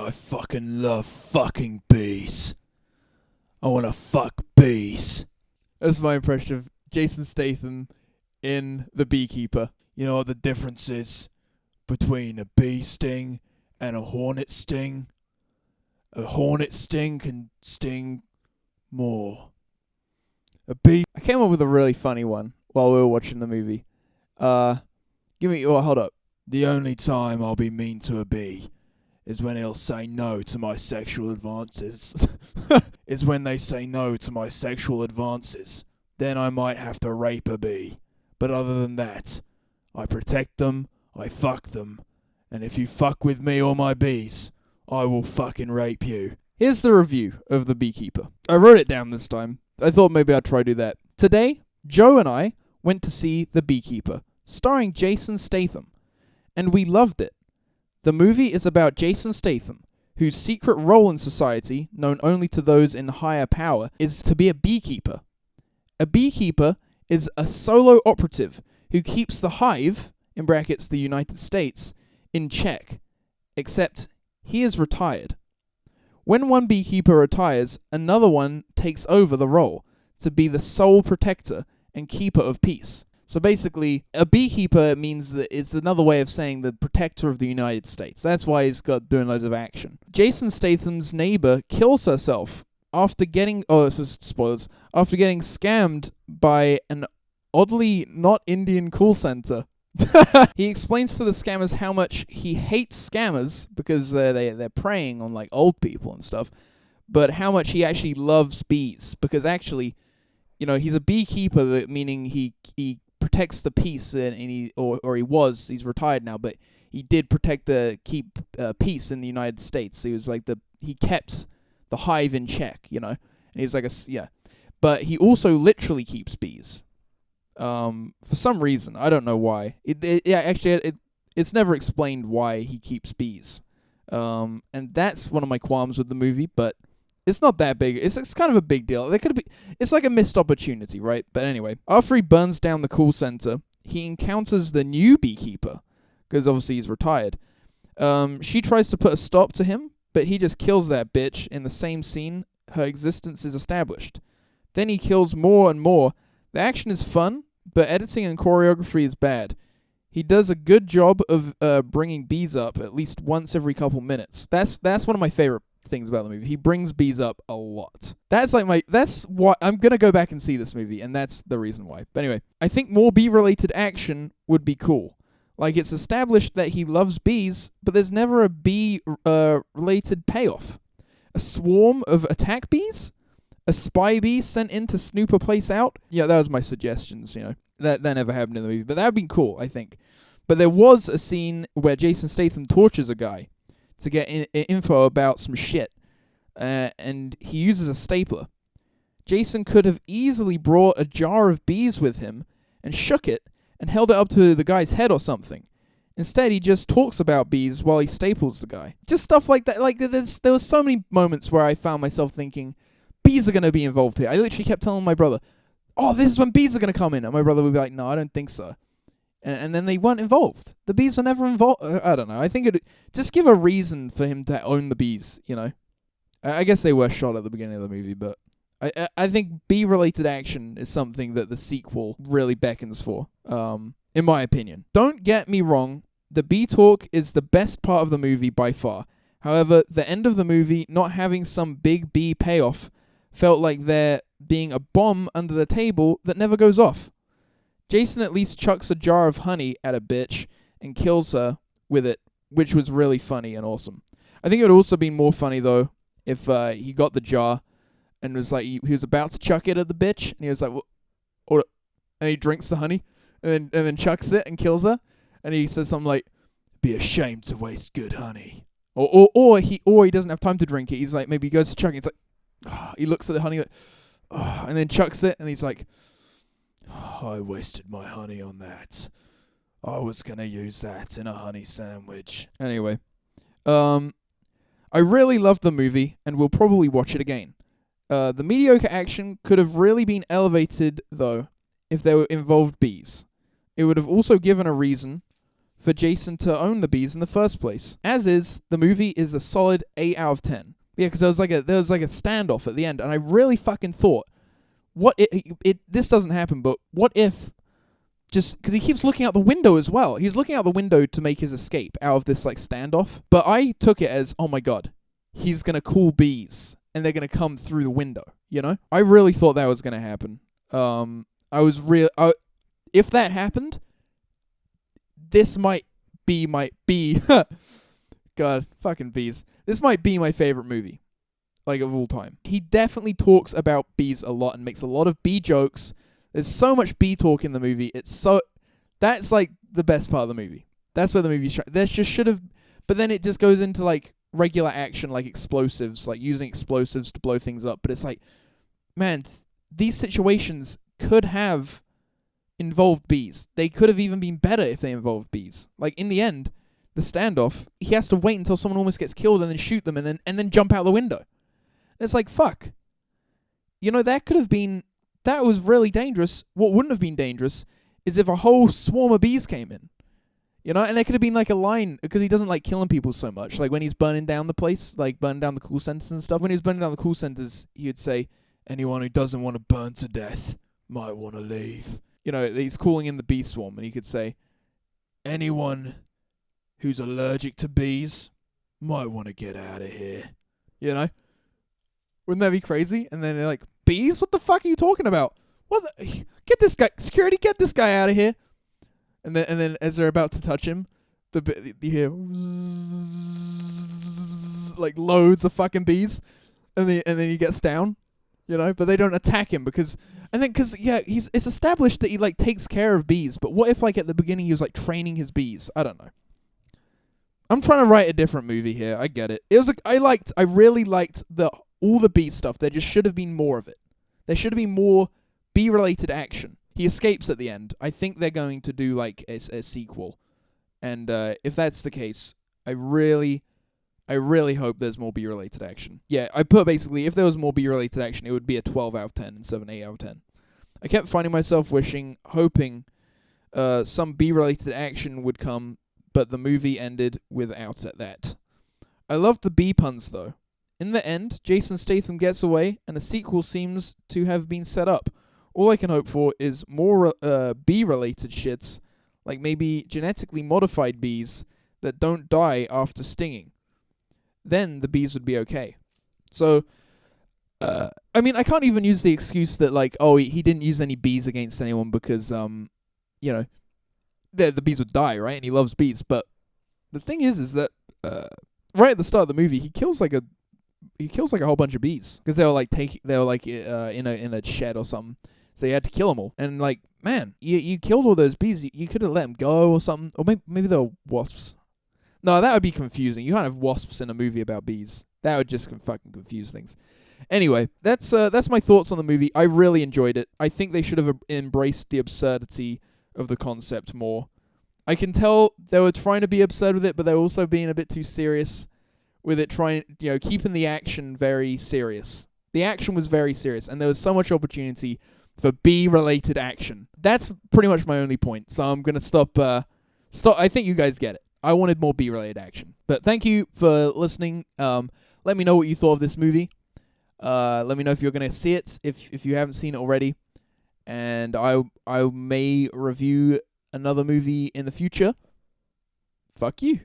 I fucking love fucking bees. I want to fuck bees. That's my impression of Jason Statham in The Beekeeper. You know what the difference is between a bee sting and a hornet sting? A hornet sting can sting more. I came up with a really funny one while we were watching the movie. Hold up. The only time I'll be mean to a bee is when he'll say no to my sexual advances. Is when they say no to my sexual advances. Then I might have to rape a bee. But other than that, I protect them, I fuck them, and if you fuck with me or my bees, I will fucking rape you. Here's the review of The Beekeeper. I wrote it down this time. I thought maybe I'd try to do that. Today, Joe and I went to see The Beekeeper, starring Jason Statham, and we loved it. The movie is about Jason Statham, whose secret role in society, known only to those in higher power, is to be a beekeeper. A beekeeper is a solo operative who keeps the hive, in brackets the United States, in check, except he is retired. When one beekeeper retires, another one takes over the role to be the sole protector and keeper of peace. So basically, a beekeeper means that it's another way of saying the protector of the United States. That's why he's got doing loads of action. Jason Statham's neighbor kills herself after getting after getting scammed by an oddly not Indian call center. He explains to the scammers how much he hates scammers because they're preying on like old people and stuff, but how much he actually loves bees because actually, you know, he's a beekeeper, meaning he protects the peace and he's retired now, but he did keep peace in the United States. So he was like he kept the hive in check, you know, and he's like but he also literally keeps bees. For some reason, I don't know why. It's never explained why he keeps bees. And that's one of my qualms with the movie, but it's not that big. It's kind of a big deal. It's like a missed opportunity, right? But anyway, after he burns down the call center, he encounters the new beekeeper, because obviously he's retired. She tries to put a stop to him, but he just kills that bitch in the same scene her existence is established. Then he kills more and more. The action is fun, but editing and choreography is bad. He does a good job of bringing bees up at least once every couple minutes. That's one of my favorite things about the movie. He brings bees up a lot. That's why I'm gonna go back and see this movie, and that's the reason why. But anyway, I think more bee-related action would be cool. Like, it's established that he loves bees, but there's never a bee-related payoff. A swarm of attack bees? A spy bee sent in to snoop a place out? Yeah, that was my suggestions, you know. That never happened in the movie, but that would be cool, I think. But there was a scene where Jason Statham tortures a guy to get info about some shit, and he uses a stapler. Jason could have easily brought a jar of bees with him and shook it and held it up to the guy's head or something. Instead, he just talks about bees while he staples the guy. Just stuff like that. Like, there was so many moments where I found myself thinking, bees are going to be involved here. I literally kept telling my brother, oh, this is when bees are going to come in. And my brother would be like, no, I don't think so. And then they weren't involved. The bees were never involved. I don't know. I think just give a reason for him to own the bees, you know. I guess they were shot at the beginning of the movie, but I think bee-related action is something that the sequel really beckons for, in my opinion. Don't get me wrong. The bee talk is the best part of the movie by far. However, the end of the movie not having some big bee payoff felt like there being a bomb under the table that never goes off. Jason at least chucks a jar of honey at a bitch and kills her with it, which was really funny and awesome. I think it would also be more funny, though, if he got the jar and was like, he was about to chuck it at the bitch, and he was like, and he drinks the honey, and then chucks it and kills her, and he says something like, be ashamed to waste good honey. Or he doesn't have time to drink it. He's like, maybe he goes to chuck it, it's like, he looks at the honey like, and then chucks it, and he's like, I wasted my honey on that. I was going to use that in a honey sandwich. Anyway, I really loved the movie, and will probably watch it again. The mediocre action could have really been elevated, though, if there were involved bees. It would have also given a reason for Jason to own the bees in the first place. As is, the movie is a solid 8 out of 10. Yeah, because there was like a standoff at the end, and I really fucking thought, this doesn't happen, but what if, just because he keeps looking out the window as well. He's looking out the window to make his escape out of this like standoff. But I took it as, oh my god, he's gonna call bees and they're gonna come through the window. You know, I really thought that was gonna happen. If that happened, this might be God, fucking bees. This might be my favorite movie, like, of all time. He definitely talks about bees a lot and makes a lot of bee jokes. There's so much bee talk in the movie. That's like the best part of the movie. That's where the movie's there just should have, but then it just goes into like regular action, like explosives, like using explosives to blow things up. But it's like, man, these situations could have involved bees. They could have even been better if they involved bees. Like, in the end, the standoff, he has to wait until someone almost gets killed and then shoot them and then jump out the window. And it's like, fuck. You know, that was really dangerous. What wouldn't have been dangerous is if a whole swarm of bees came in. You know, and there could have been like a line, because he doesn't like killing people so much. Like when he's burning down the place, like burning down the call centers and stuff. When he was burning down the call centers, he would say, anyone who doesn't want to burn to death might want to leave. You know, he's calling in the bee swarm, and he could say, anyone who's allergic to bees might want to get out of here. You know? Wouldn't that be crazy? And then they're like, bees? What the fuck are you talking about? Get this guy, security, get this guy out of here. And then as they're about to touch him, you hear like loads of fucking bees, and then he gets down, you know. But they don't attack him because it's established that he like takes care of bees. But what if like at the beginning he was like training his bees? I don't know. I'm trying to write a different movie here. I get it. I really liked all the bee stuff. There just should have been more of it. There should have been more bee-related action. He escapes at the end. I think they're going to do like a sequel, and if that's the case, I really hope there's more bee-related action. Yeah, I put basically if there was more bee-related action, it would be a 12 out of 10 instead of an 8 out of 10. I kept finding myself hoping some bee-related action would come, but the movie ended without that. I loved the bee puns though. In the end, Jason Statham gets away, and a sequel seems to have been set up. All I can hope for is more bee-related shits, like maybe genetically modified bees that don't die after stinging. Then the bees would be okay. So, I mean, I can't even use the excuse that, like, oh, he didn't use any bees against anyone because, you know, the bees would die, right? And he loves bees. But the thing is that right at the start of the movie, he kills like a whole bunch of bees because they were in a shed or something. So you had to kill them all. And, like, man, you killed all those bees. You could have let them go or something. Or maybe they were wasps. No, that would be confusing. You can't have wasps in a movie about bees. That would just fucking confuse things. Anyway, that's my thoughts on the movie. I really enjoyed it. I think they should have embraced the absurdity of the concept more. I can tell they were trying to be absurd with it, but they were also being a bit too serious with it, keeping the action very serious. The action was very serious, and there was so much opportunity for bee-related action. That's pretty much my only point. So I'm gonna stop. I think you guys get it. I wanted more bee-related action. But thank you for listening. Let me know what you thought of this movie. Let me know if you're gonna see it if you haven't seen it already. And I may review another movie in the future. Fuck you.